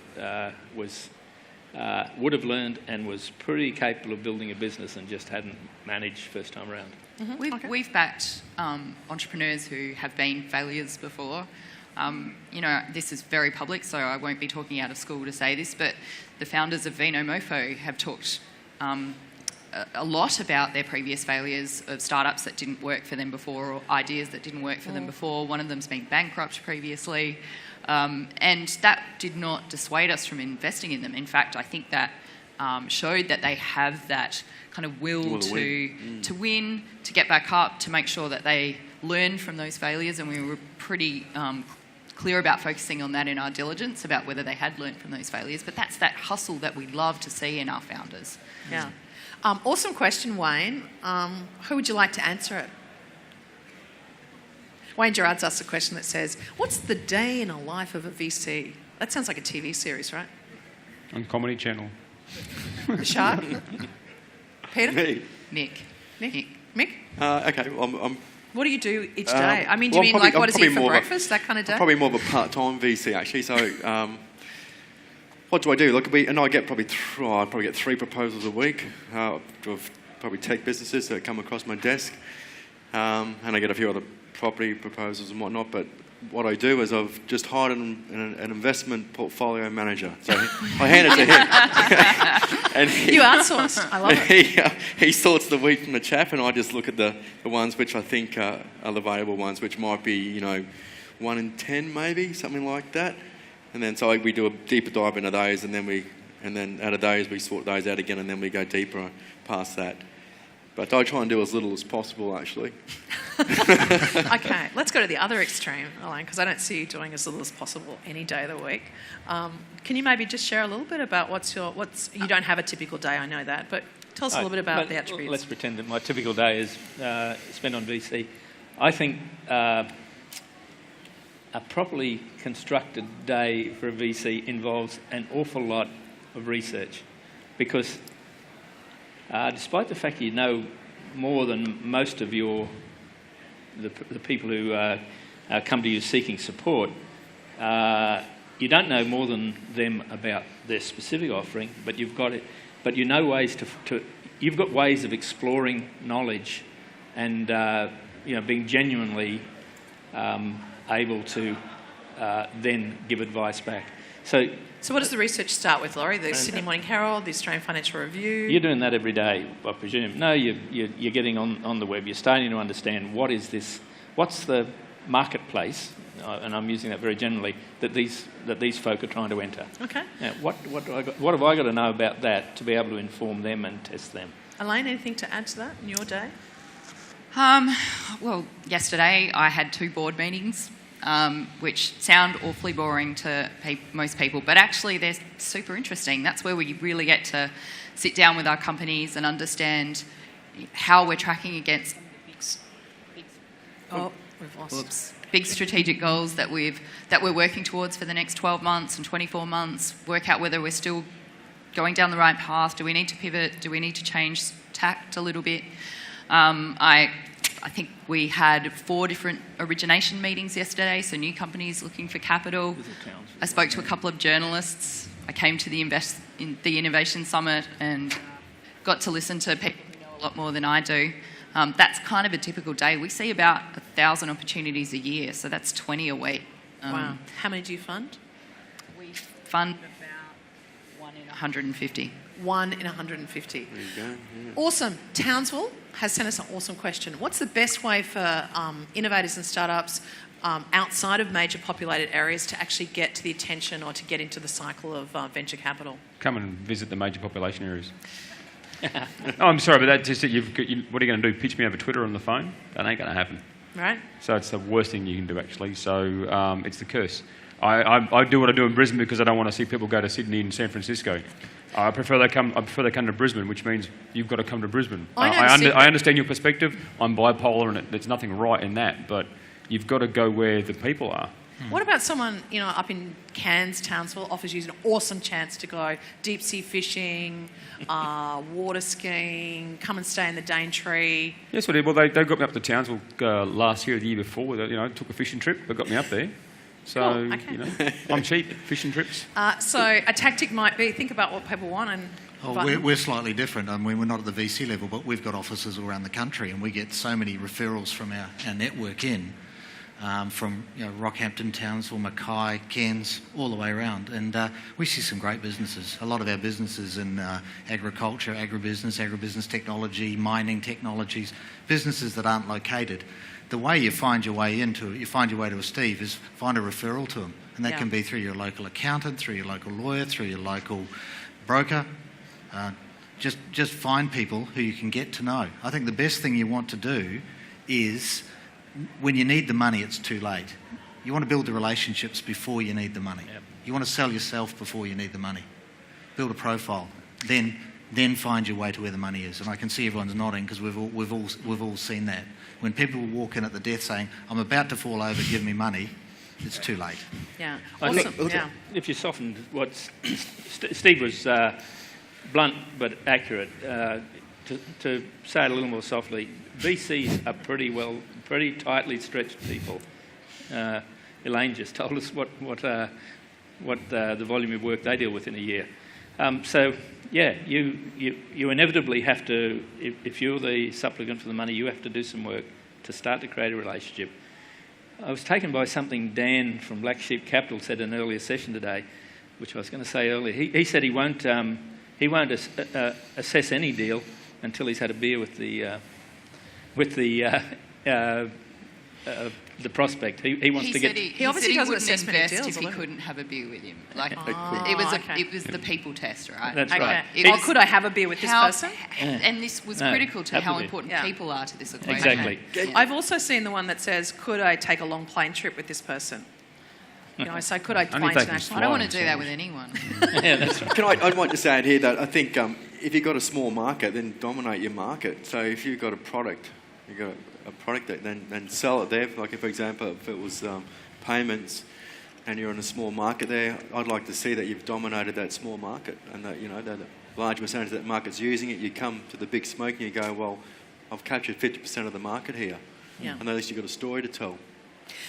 would have learned and was pretty capable of building a business and just hadn't managed first time around. Mm-hmm. We've backed entrepreneurs who have been failures before. This is very public, so I won't be talking out of school to say this, but the founders of Vino Mofo have talked a lot about their previous failures of startups that didn't work for them before or ideas that didn't work for them before. One of them's been bankrupt previously, and that did not dissuade us from investing in them. In fact, I think that showed that they have that kind of will to win, to get back up, to make sure that they learn from those failures, and we were pretty clear about focusing on that in our diligence about whether they had learned from those failures. But that's that hustle that we love to see in our founders. Yeah. Awesome question, Wayne. Who would you like to answer it? Wayne Gerard's asked a question that says, what's the day in a life of a VC? That sounds like a TV series, right? On Comedy Channel. The Shark? Peter? Me. Mick. Mick? Okay, well, What do you do each day? Do you well, mean probably- what does he I'm eat probably for more of a- breakfast, that kind of day? Probably more of a part-time VC actually. So, what do I do? Look, I get probably get 3 proposals a week of probably tech businesses that come across my desk, and I get a few other property proposals and whatnot. But what I do is I've just hired an investment portfolio manager. So I hand it to him. And You outsourced. I love it. He sorts the wheat from the chaff, and I just look at the ones which I think are the valuable ones, which might be 1 in 10 maybe, something like that. And then so we do a deeper dive into those, and then out of those we sort those out again, and then we go deeper past that. But I try and do as little as possible, actually. Okay, let's go to the other extreme, Elaine, because I don't see you doing as little as possible any day of the week. Can you maybe just share a little bit about you don't have a typical day, I know that, but tell us a little bit about the attributes. Let's pretend that my typical day is spent on VC. I think a properly constructed day for a VC involves an awful lot of research, because despite the fact you know more than most of the people who come to you seeking support, you don't know more than them about their specific offering, but you've got it. But you know ways you've got ways of exploring knowledge, and being genuinely able to then give advice back. So what does the research start with, Laurie? The Sydney Morning Herald, the Australian Financial Review? You're doing that every day, I presume. No, you're getting on the web. You're starting to understand what's the marketplace, and I'm using that very generally, that these folk are trying to enter. Okay. Now, what have I got to know about that to be able to inform them and test them? Elaine, anything to add to that in your day? Well, yesterday I had 2 board meetings, which sound awfully boring to most people, but actually they're super interesting. That's where we really get to sit down with our companies and understand how we're tracking against We've lost. big strategic goals that we're working towards for the next 12 months and 24 months, work out whether we're still going down the right path. Do we need to pivot? Do we need to change tact a little bit? I think we had 4 different origination meetings yesterday, so new companies looking for capital. I spoke to a couple of journalists. I came to the Innovation Summit and got to listen to people who know a lot more than I do. That's kind of a typical day. We see about 1,000 opportunities a year, so that's 20 a week. Wow. How many do you fund? We fund about 1 in 150. 1 in 150. There you go. Yeah. Awesome. Townsville has sent us an awesome question. What's the best way for innovators and startups outside of major populated areas to actually get to the attention or to get into the cycle of venture capital? Come and visit the major population areas. Oh, I'm sorry, but that just what are you going to do? Pitch me over Twitter on the phone? That ain't going to happen. Right? So it's the worst thing you can do, actually. So it's the curse. I do what I do in Brisbane because I don't want to see people go to Sydney and San Francisco. I prefer they come to Brisbane, which means you've got to come to Brisbane. I understand your perspective. I'm bipolar, and there's nothing right in that. But you've got to go where the people are. What about someone, up in Cairns, Townsville, offers you an awesome chance to go deep sea fishing, water skiing, come and stay in the Daintree? Yes, well, they got me up to Townsville last year or the year before. Took a fishing trip. They got me up there. So, cool. Okay. I'm cheap, fishing trips. So a tactic might be think about what people want and... We're slightly different. I mean, we're not at the VC level, but we've got offices all around the country, and we get so many referrals from our network from Rockhampton, Townsville, Mackay, Cairns, all the way around. And we see some great businesses. A lot of our businesses in agriculture, agribusiness technology, mining technologies, businesses that aren't located. The way you find your way to a Steve is find a referral to them. And that can be through your local accountant, through your local lawyer, through your local broker. Just find people who you can get to know. I think the best thing you want to do is... when you need the money, it's too late. You want to build the relationships before you need the money. Yep. You want to sell yourself before you need the money. Build a profile, then find your way to where the money is. And I can see everyone's nodding because we've all seen that. When people walk in at the death saying, "I'm about to fall over, give me money," it's too late. Yeah, awesome. If you softened what Steve was blunt but accurate. To say it a little more softly, VCs are pretty tightly stretched people. Elaine just told us what the volume of work they deal with in a year. You inevitably have to, if you're the supplicant for the money, you have to do some work to start to create a relationship. I was taken by something Dan from Black Sheep Capital said in an earlier session today, which I was going to say earlier. He said he won't assess any deal until he's had a beer with the prospect. He wants to get... He obviously doesn't wouldn't assess many invest deals, if he couldn't have a beer with him. Okay. It was the people test, right? That's right. Could I have a beer with this person? And this was critical to how absolutely. important people are to this equation. Exactly. Yeah. I've also seen the one that says, could I take a long plane trip with this person? So could I fly Only they can international? I don't want to fly, do that with anyone. Yeah, that's right. I might just add here that I think if you've got a small market, then dominate your market. So if you've got a product, then sell it there. Like, for example, if it was payments and you're in a small market there, I'd like to see that you've dominated that small market and that, that a large percentage of that market's using it. You come to the big smoke and you go, well, I've captured 50% of the market here. Yeah. And at least you've got a story to tell.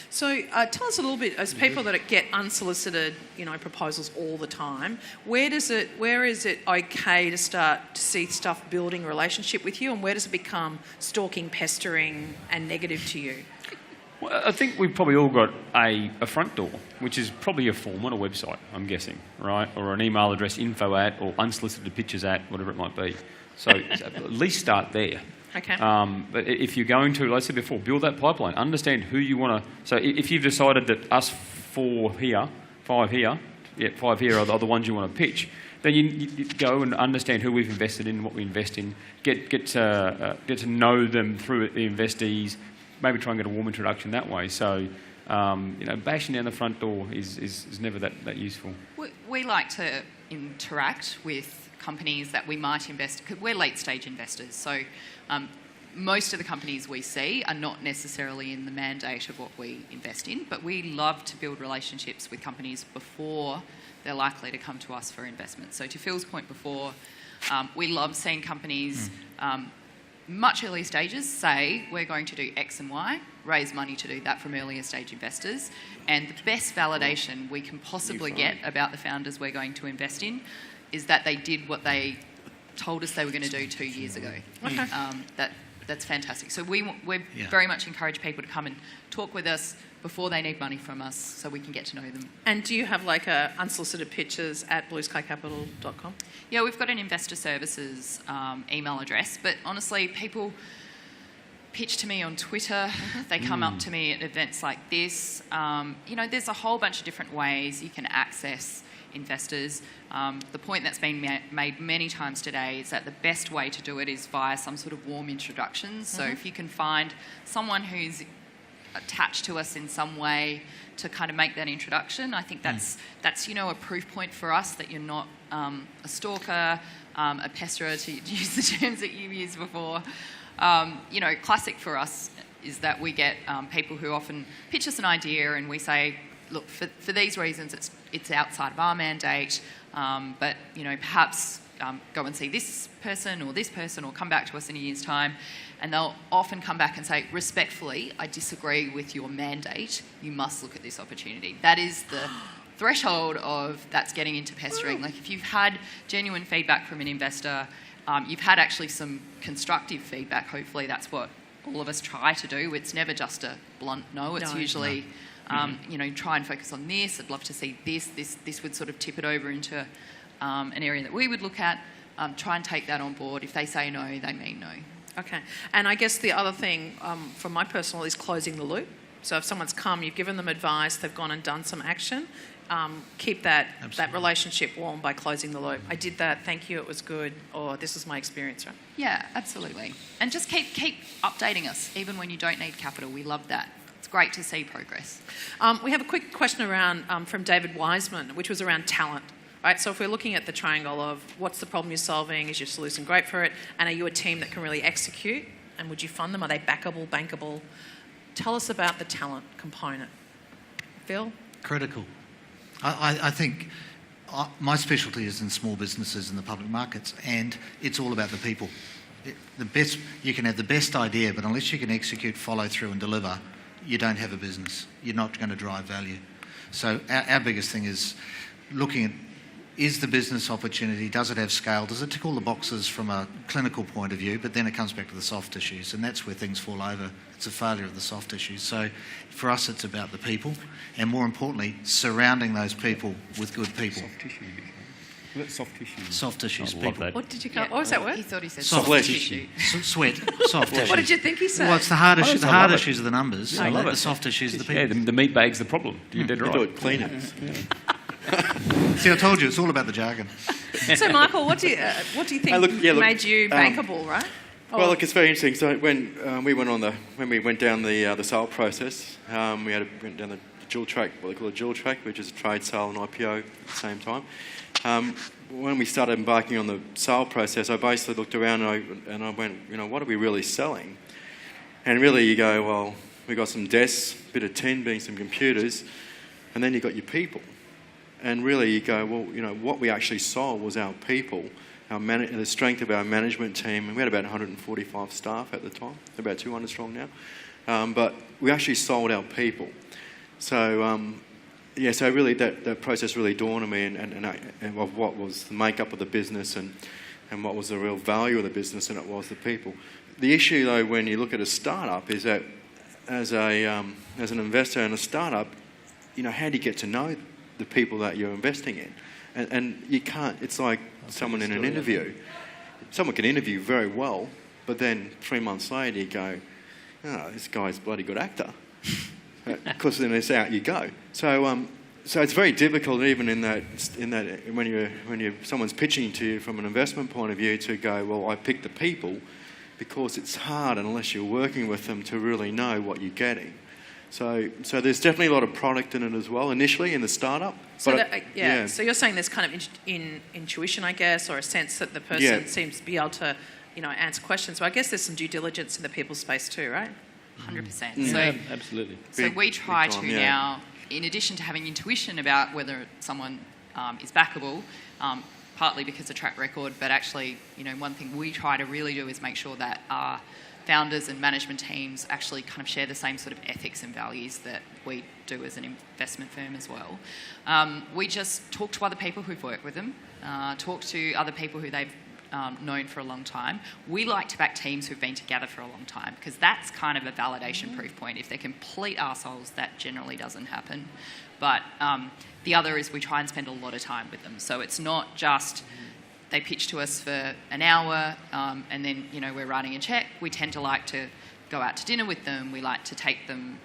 So tell us a little bit, as people that get unsolicited, proposals all the time, where is it okay to start to see stuff building a relationship with you, and where does it become stalking, pestering and negative to you? Well, I think we've probably all got a front door, which is probably a form on a website, I'm guessing, right? Or an email address, info@ or unsolicited pictures @ whatever it might be. So at least start there. Okay. But if you're going to, like I said before, build that pipeline. Understand who you want to... So if you've decided that us five here are the ones you want to pitch, then you go and understand who we've invested in, what we invest in, get to know them through the investees, maybe try and get a warm introduction that way. So, bashing down the front door is never that useful. We like to interact with companies that we might invest, because we're late stage investors, so most of the companies we see are not necessarily in the mandate of what we invest in, but we love to build relationships with companies before they're likely to come to us for investment. So to Phil's point before, we love seeing companies much earlier stages say we're going to do X and Y, raise money to do that from earlier stage investors, and the best validation we can possibly get about the founders we're going to invest in is that they did what they told us they were going to do 2 years ago. Okay. That's fantastic. So we very much encourage people to come and talk with us before they need money from us so we can get to know them. And do you have like a unsolicited pictures at blueskycapital.com? Yeah, we've got an investor services email address, but honestly, people pitch to me on Twitter. They come up to me at events like this. There's a whole bunch of different ways you can access investors. The point that's been made many times today is that the best way to do it is via some sort of warm introductions. So if you can find someone who's attached to us in some way to kind of make that introduction, I think that's a proof point for us that you're not a stalker, a pesterer, to use the terms that you've used before. Classic for us is that we get people who often pitch us an idea and we say, look, for these reasons it's outside of our mandate, but perhaps go and see this person or come back to us in a year's time. And they'll often come back and say, respectfully, I disagree with your mandate. You must look at this opportunity. That is the threshold of that's getting into pestering. Like if you've had genuine feedback from an investor, you've had actually some constructive feedback. Hopefully that's what all of us try to do. It's never just a blunt no. It's usually, try and focus on this. I'd love to see this. This would sort of tip it over into an area that we would look at. Try and take that on board. If they say no, they mean no. Okay. And I guess the other thing from my personal is closing the loop. So if someone's come, you've given them advice, they've gone and done some action, keep that relationship warm by closing the loop. I did that, thank you, it was good, or this is my experience, right? Yeah, absolutely. And just keep updating us, even when you don't need capital. We love that. It's great to see progress. We have a quick question around from David Wiseman, which was around talent. Right, so if we're looking at the triangle of what's the problem you're solving, is your solution great for it, and are you a team that can really execute, and would you fund them? Are they backable, bankable? Tell us about the talent component. Phil? Critical. I think my specialty is in small businesses in the public markets, and it's all about the people. You can have the best idea, but unless you can execute, follow through and deliver, you don't have a business. You're not going to drive value. So our biggest thing is looking at, is the business opportunity, does it have scale, does it tick all the boxes from a clinical point of view, but then it comes back to the soft issues, and that's where things fall over. It's a failure of the soft issues. So for us, it's about the people, and more importantly, surrounding those people with good people. Soft tissue. That's soft tissue. Soft tissues, I love people. that. What did you call? What was that word? He thought he said Soft soft tissue. tissue. Sweat, soft tissues. What did you think he said? Well, it's the hard issues. The I hard love it. issues are the numbers. Yeah, I love the it. soft issues are the Yeah, people. the meat bag's the problem. You did You right. do it cleaners. See, I told you, it's all about the jargon. So, Michael, what do you think made you bankable, right? Well, look, it's very interesting. So when we went down the sale process, we went down the dual track, what they call a dual track, which is a trade sale and IPO at the same time. When we started embarking on the sale process, I basically looked around and I went, what are we really selling? And really, you go, well, we got some desks, a bit of tin, being some computers, and then you got your people. And really, you go, well, what we actually sold was our people, the strength of our management team. And we had about 145 staff at the time, about 200 strong now. But we actually sold our people. So, so really that process really dawned on me and of what was the makeup of the business and what was the real value of the business, and it was the people. The issue, though, when you look at a startup is that as an investor in a startup, how do you get to know the people that you're investing in? And you can't. It's like someone in an interview. Someone can interview very well, but then 3 months later you go, oh, this guy's a bloody good actor. Because then it's out you go. So it's very difficult, even in that when someone's pitching to you from an investment point of view, to go, well, I picked the people, because it's hard unless you're working with them to really know what you're getting. So there's definitely a lot of product in it as well, initially in the startup. So So you're saying there's kind of intuition, I guess, or a sense that the person seems to be able to, answer questions. But I guess there's some due diligence in the people space too, right? 100%. Yeah, absolutely. So we try to now, in addition to having intuition about whether someone is backable, partly because of track record, but actually, one thing we try to really do is make sure that our founders and management teams actually kind of share the same sort of ethics and values that we do as an investment firm as well. We just talk to other people who've worked with them, talk to other people who they've known for a long time. We like to back teams who've been together for a long time, because that's kind of a validation proof point. If they're complete arseholes, that generally doesn't happen. But the other is we try and spend a lot of time with them. So it's not just they pitch to us for an hour and then, we're writing a check. We tend to like to go out to dinner with them. We like to take them,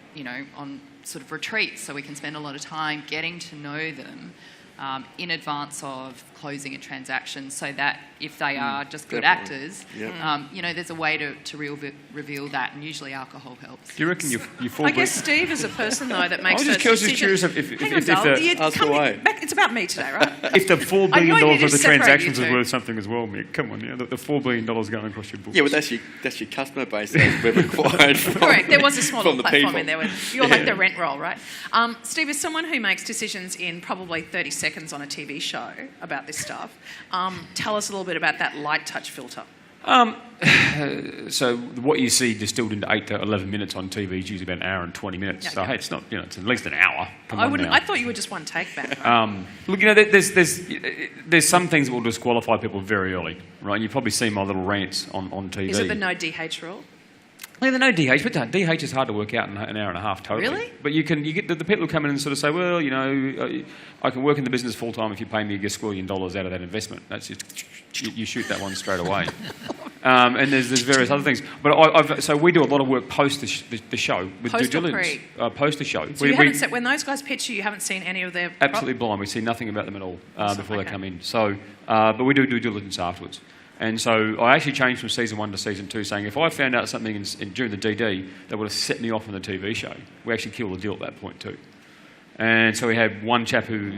on sort of retreats, so we can spend a lot of time getting to know them in advance of closing a transaction, so that if they are just good Definitely. actors, Yep. there's a way to reveal that, and usually alcohol helps. Do you reckon your full... I guess Steve is a person, though, that I makes was just those decisions. curious if Hang on, the... Dole, you Ask come away. back. It's about me today, right? If the $4 I billion know you worth of just the separate transactions you is two. worth something as well, Mick, come on, the $4 billion going across your books. Yeah, but that's your customer base that we've acquired from, Correct. There was a small from the platform people. in there. You're like the rent roll, right? Steve, as someone who makes decisions in probably 30 seconds on a TV show about this stuff, tell us a little bit about that light touch filter. So what you see distilled into 8 to 11 minutes on TV is usually about an hour and 20 minutes. Yeah, So yeah. hey, it's not, it's at least an hour. Come on now. I thought you were just one take back. Right? Look, there's some things that will disqualify people very early, right? You've probably seen my little rants on TV. Is it the no DH rule? Yeah, the no DH, but DH is hard to work out in an hour and a half totally. Really? But you get the people who come in and sort of say, well, I can work in the business full time if you pay me $1 squillion out of that investment. That's just you shoot that one straight away. And there's various other things. But so we do a lot of work post the show with Post due or diligence. Post the show. So you haven't seen, when those guys pitch you haven't seen any of their... Absolutely blind. We see nothing about them at all before okay. they come in. So, but we do due diligence afterwards. And so I actually changed from season 1 to season 2, saying if I found out something during the DD that would have set me off on the TV show, we actually kill the deal at that point too. And so we had one chap who,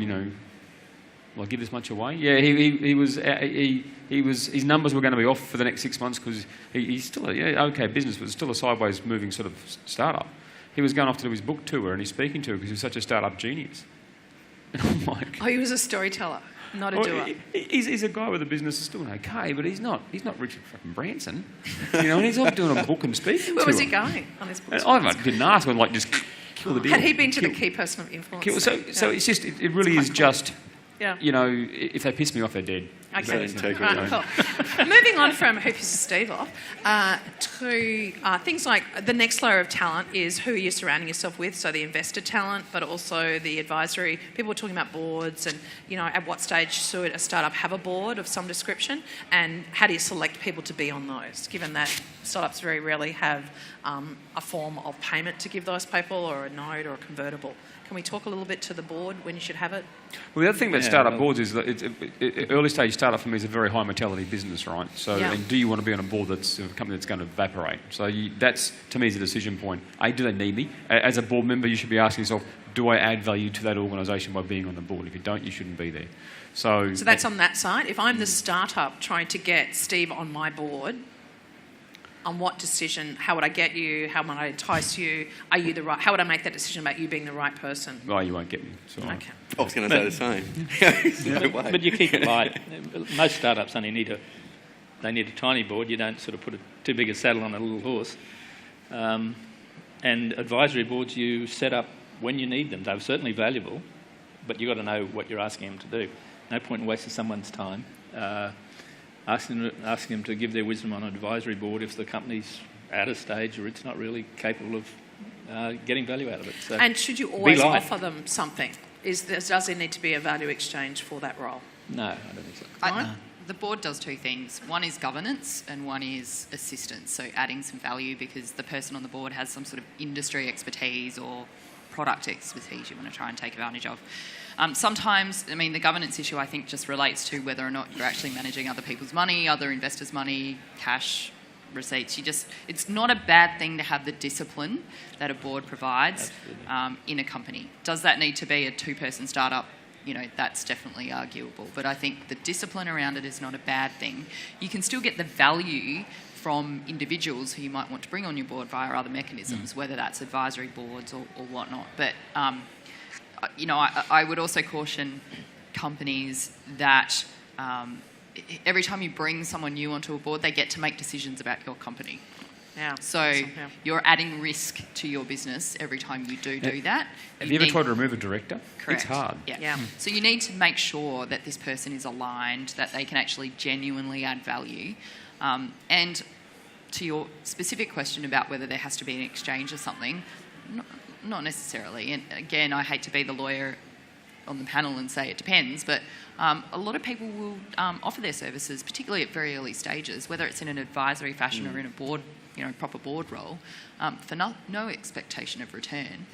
will I give this much away? Yeah, he was his numbers were going to be off for the next 6 months because he's still okay business, but still a sideways moving sort of startup. He was going off to do his book tour and he's speaking to her because he was such a startup genius. And I'm like, Oh, he was a storyteller, not a doer. He's a guy with a business that's doing okay, but he's not Richard fucking Branson, and he's not doing a book and speaking. Where to was he him. going on his book? And I didn't ask him, just kill the deal. Had he been to the key person of influence? So it's just it really is just Yeah. if they piss me off, they're dead. Okay. Take Right, it. cool. Moving on from who pisses Steve off to things like the next layer of talent is who you're surrounding yourself with. So the investor talent, but also the advisory. People were talking about boards and, at what stage should a startup have a board of some description, and how do you select people to be on those, given that startups very rarely have a form of payment to give those people, or a note or a convertible. Can we talk a little bit to the board when you should have it? Well, the other thing about startup boards is that early stage startup for me is a very high mortality business, right? So, and do you want to be on a board that's a company that's going to evaporate? So that's, to me, is a decision point. Do they need me? As a board member, you should be asking yourself, do I add value to that organisation by being on the board? If you don't, you shouldn't be there. So that's on that side. If I'm the startup trying to get Steve on my board, on what decision, how would I get you, how might I entice you, are you the right, how would I make that decision about you being the right person? Oh, you won't get me. So. Okay. I was going to say the same. No way. But you keep it light. Most startups only need a tiny board. You don't sort of put too big a saddle on a little horse. And advisory boards you set up when you need them. They're certainly valuable, but you've got to know what you're asking them to do. No point in wasting someone's time. Asking them to give their wisdom on an advisory board if the company's at a stage or it's not really capable of getting value out of it. So And should you always offer them something? Does there need to be a value exchange for that role? No, I don't think so. The board does two things. One is governance and one is assistance, so adding some value because the person on the board has some sort of industry expertise or product expertise you want to try and take advantage of. Sometimes, the governance issue I think just relates to whether or not you're actually managing other people's money, other investors' money, cash, receipts. It's not a bad thing to have the discipline that a board provides in a company. Does that need to be a 2-person startup? That's definitely arguable. But I think the discipline around it is not a bad thing. You can still get the value from individuals who you might want to bring on your board via other mechanisms, whether that's advisory boards or whatnot. But I would also caution companies that every time you bring someone new onto a board, they get to make decisions about your company. Yeah. So you're adding risk to your business every time you do that. Have you ever tried to remove a director? Correct. It's hard. Yeah. So you need to make sure that this person is aligned, that they can actually genuinely add value. And to your specific question about whether there has to be an exchange or something, not necessarily. And again, I hate to be the lawyer on the panel and say it depends, but a lot of people will offer their services, particularly at very early stages, whether it's in an advisory fashion or in a board, proper board role, for no expectation of return.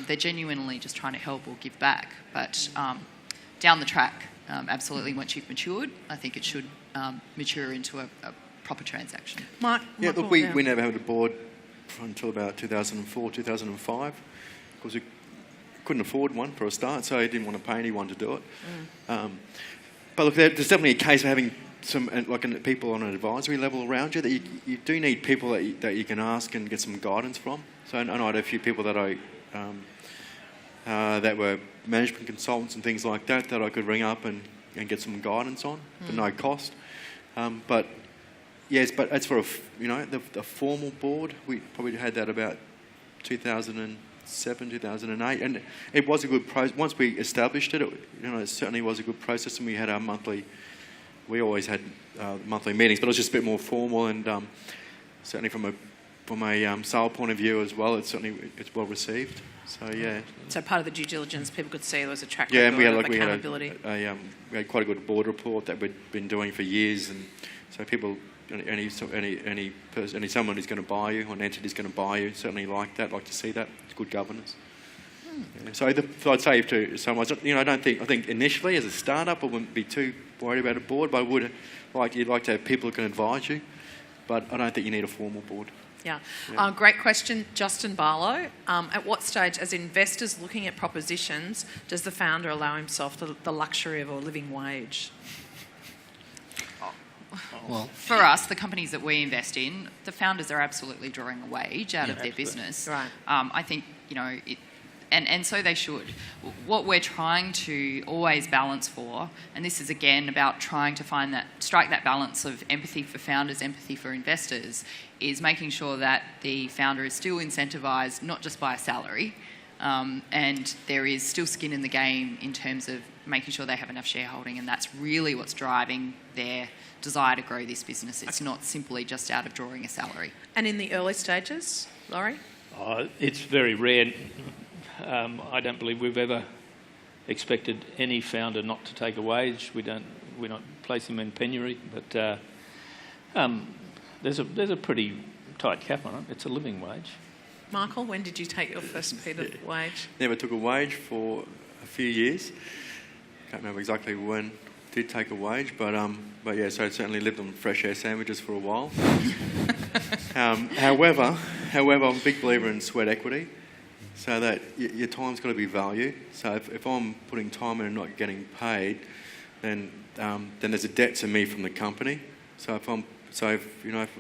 They're genuinely just trying to help or give back. But down the track, absolutely, once you've matured, I think it should mature into a proper transaction. Mark? Yeah, Michael, look, we never had a board until about 2004, 2005, because we couldn't afford one for a start, so I didn't want to pay anyone to do it. But look, there's definitely a case of having some people on an advisory level around you that you do need people that you can ask and get some guidance from. So I know I had a few people that that were management consultants and things like that I could ring up and get some guidance on for no cost. But yes, but as for the formal board, we probably had that about 2007, 2008, and it was a good process. Once we established it, it certainly was a good process, and we had our monthly. We always had monthly meetings, but it was just a bit more formal, and certainly from a sale point of view as well, it's well received. So yeah. So part of the due diligence, people could see there was a track Yeah, record and of accountability. we had quite a good board report that we'd been doing for years, and so people, someone who's going to buy you, or an entity is going to buy you, certainly like to see that. It's good governance. Yeah, so I'd say to someone, I think initially as a startup I wouldn't be too worried about a board, but you'd like to have people who can advise you, but I don't think you need a formal board. Yeah. Yeah. Great question, Justin Barlow. At what stage, as investors looking at propositions, does the founder allow himself the luxury of a living wage? Well, for us, the companies that we invest in, the founders are absolutely drawing a wage out of their business. Right. I think, and so they should. What we're trying to always balance for, and this is again about trying to strike that balance of empathy for founders, empathy for investors, is making sure that the founder is still incentivised not just by a salary, and there is still skin in the game in terms of making sure they have enough shareholding, and that's really what's driving their desire to grow this business. It's not simply just out of drawing a salary. And in the early stages, Laurie? It's very rare. I don't believe we've ever expected any founder not to take a wage. We're not placing them in penury, but there's a pretty tight cap on it. It's a living wage. Michael, when did you take your first bit of wage? Never took a wage for a few years. Can't remember exactly when I did take a wage, but yeah, so I certainly lived on fresh air sandwiches for a while. However, I'm a big believer in sweat equity, so that your time's got to be valued. So if I'm putting time in and not getting paid, then there's a debt to me from the company. So if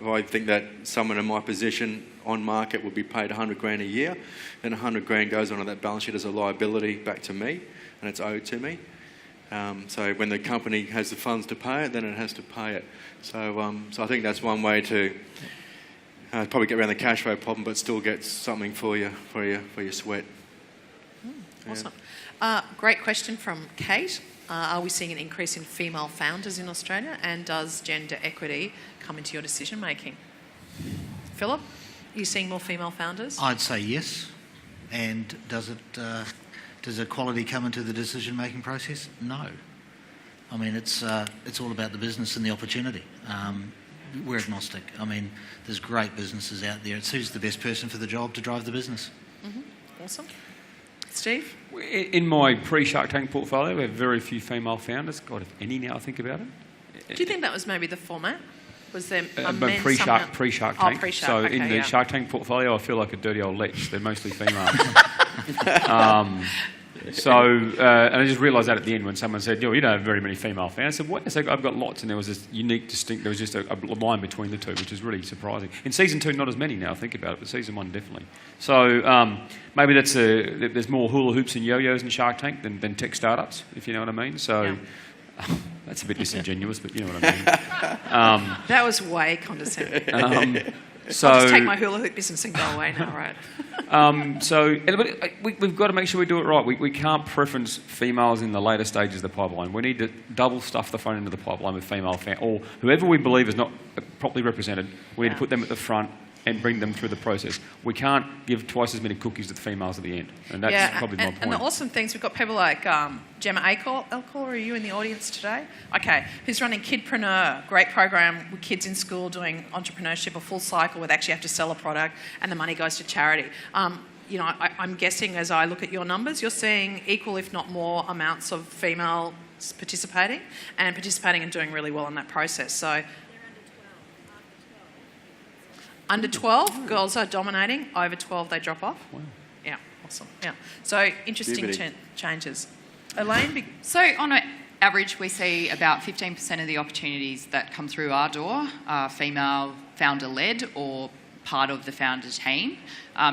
I think that someone in my position on market would be paid $100,000 a year, then $100,000 goes onto that balance sheet as a liability back to me, and it's owed to me. So when the company has the funds to pay it, then it has to pay it. So I think that's one way to probably get around the cash flow problem, but still get something for your sweat. Awesome. Great question from Kate. Are we seeing an increase in female founders in Australia, and does gender equity come into your decision making? Philip, are you seeing more female founders? I'd say yes. And does equality come into the decision-making process? No. I mean, it's all about the business and the opportunity. We're agnostic. I mean, there's great businesses out there. It's who's the best person for the job to drive the business. Mm-hmm. Awesome. Steve? In my pre-Shark Tank portfolio, we have very few female founders. God, if any now I think about it. Do you think that was maybe the format? Was there but pre-Shark Tank. Pre-Shark. So okay, in the Shark Tank portfolio, I feel like a dirty old lech. They're mostly female. And I just realised that at the end when someone said, you don't have very many female founders. I said, what? I said, I've got lots, and there was this unique, there was just a line between the two, which is really surprising. In season 2, not as many now, I think about it, but season 1 definitely. So maybe there's more hula hoops and yo-yos in Shark Tank than tech startups, if you know what I mean. So. Yeah. That's a bit disingenuous, but you know what I mean. That was way condescending. So I'll just take my hula hoop business and go away now, right? We've got to make sure we do it right. We can't preference females in the later stages of the pipeline. We need to double stuff the front end of the pipeline with female or whoever we believe is not properly represented. We need to put them at the front and bring them through the process. We can't give twice as many cookies to the females at the end, and that's probably my point. And the awesome things, we've got people like Gemma Alcor, are you in the audience today? Okay, who's running Kidpreneur, great program with kids in school doing entrepreneurship, a full cycle where they actually have to sell a product and the money goes to charity. I'm guessing as I look at your numbers, you're seeing equal, if not more, amounts of females participating and doing really well in that process. So under 12, girls are dominating. Over 12, they drop off. Wow. Yeah, awesome. Yeah. So interesting changes. Elaine? So on average, we see about 15% of the opportunities that come through our door are female founder-led or part of the founder team.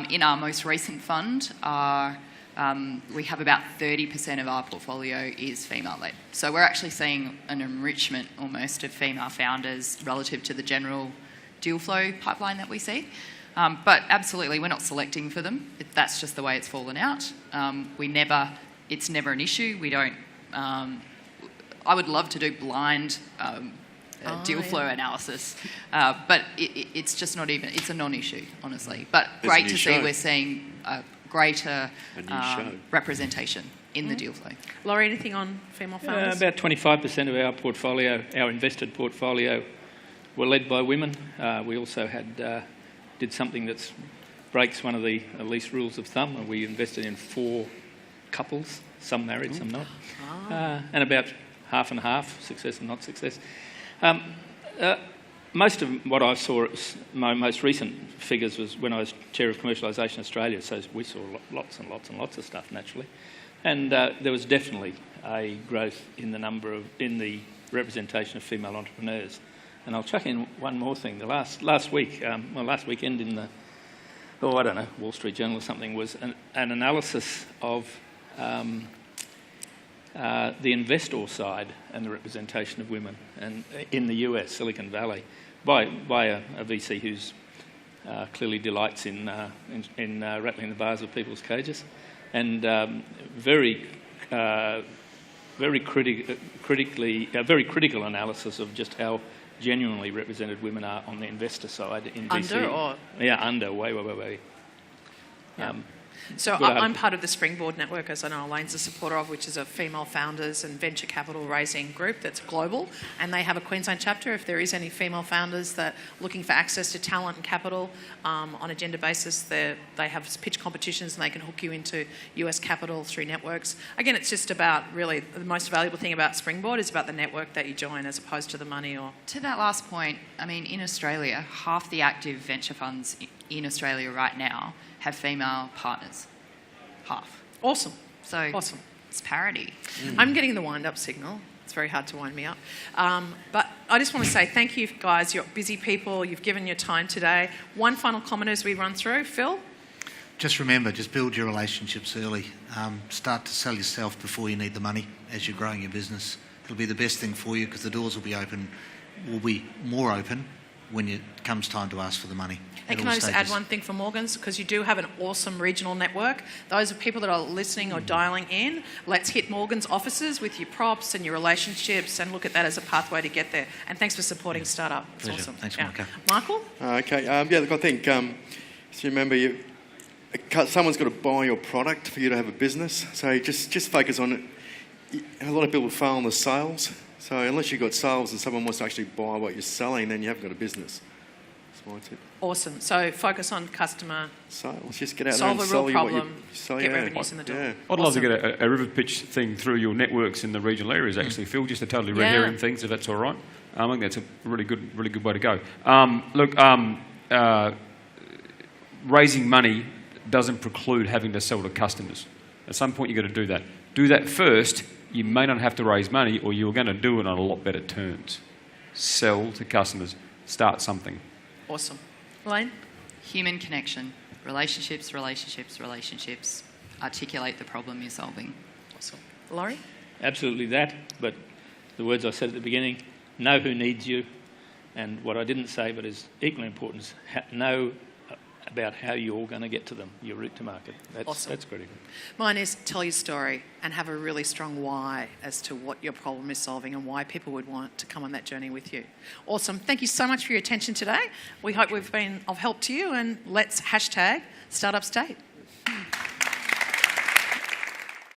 In our most recent fund, we have about 30% of our portfolio is female-led. So we're actually seeing an enrichment almost of female founders relative to the general deal flow pipeline that we see. But absolutely, we're not selecting for them. That's just the way it's fallen out. It's never an issue. We don't... I would love to do blind deal flow analysis, but it's just not even... It's a non-issue, honestly. But great to see we're seeing a greater representation in the deal flow. Laurie, anything on female founders? About 25% of our portfolio, our invested portfolio, were led by women. We also did something that breaks one of the at least rules of thumb. We invested in 4 couples, some married, some not, and about half and half, success and not success. Most of what I saw, my most recent figures was when I was chair of Commercialisation Australia, so we saw lots and lots and lots of stuff naturally, and there was definitely a growth in the representation of female entrepreneurs. And I'll chuck in one more thing. The last weekend in the, Wall Street Journal or something, was an analysis of the investor side and the representation of women and in the US, Silicon Valley, by a VC who's clearly delights in rattling the bars of people's cages, and very critical analysis of just how genuinely represented women are on the investor side in VC. Under, way. Yeah. So I'm part of the Springboard Network, as I know Elaine's a supporter of, which is a female founders and venture capital raising group that's global, and they have a Queensland chapter. If there is any female founders that are looking for access to talent and capital on a gender basis, they have pitch competitions and they can hook you into US capital through networks. Again, it's just about really the most valuable thing about Springboard is about the network that you join as opposed to the money. Or to that last point, I mean, in Australia, half the active venture funds in Australia right now have female partners. Half. Awesome. So awesome. It's parity. I'm getting the wind-up signal. It's very hard to wind me up. But I just want to say thank you, guys. You're busy people. You've given your time today. One final comment as we run through. Phil? Just remember, just build your relationships early. Start to sell yourself before you need the money as you're growing your business. It'll be the best thing for you because the doors will be more open when it comes time to ask for the money. And can I just add one thing for Morgan's? Because you do have an awesome regional network. Those are people that are listening or dialing in. Let's hit Morgan's offices with your props and your relationships and look at that as a pathway to get there. And thanks for supporting Startup. It's Pleasure. awesome. Thanks, Monica. Michael? Okay. Look, I think, so remember, someone's got to buy your product for you to have a business. So just focus on it. A lot of people fail on the sales. So unless you've got sales and someone wants to actually buy what you're selling, then you haven't got a business. That's my tip. Awesome. So focus on customer. Sales. Just get out there Solve and a sell real you what you problem. sell. Get revenues in the door. Yeah. I'd love to get a river pitch thing through your networks in the regional areas, actually, Phil, just a totally red herring things, if that's all right. I think that's a really good way to go. Raising money doesn't preclude having to sell to customers. At some point, you've got to do that. Do that first. You may not have to raise money, or you're going to do it on a lot better terms. Sell to customers. Start something. Awesome. Elaine? Human connection. Relationships. Articulate the problem you're solving. Awesome. Laurie? Absolutely that, but the words I said at the beginning, know who needs you, and what I didn't say but is equally important is know about how you're going to get to them, your route to market. That's critical. Mine is tell your story and have a really strong why as to what your problem is solving and why people would want to come on that journey with you. Awesome. Thank you so much for your attention today. We hope we've been of help to you, and let's #StartupState.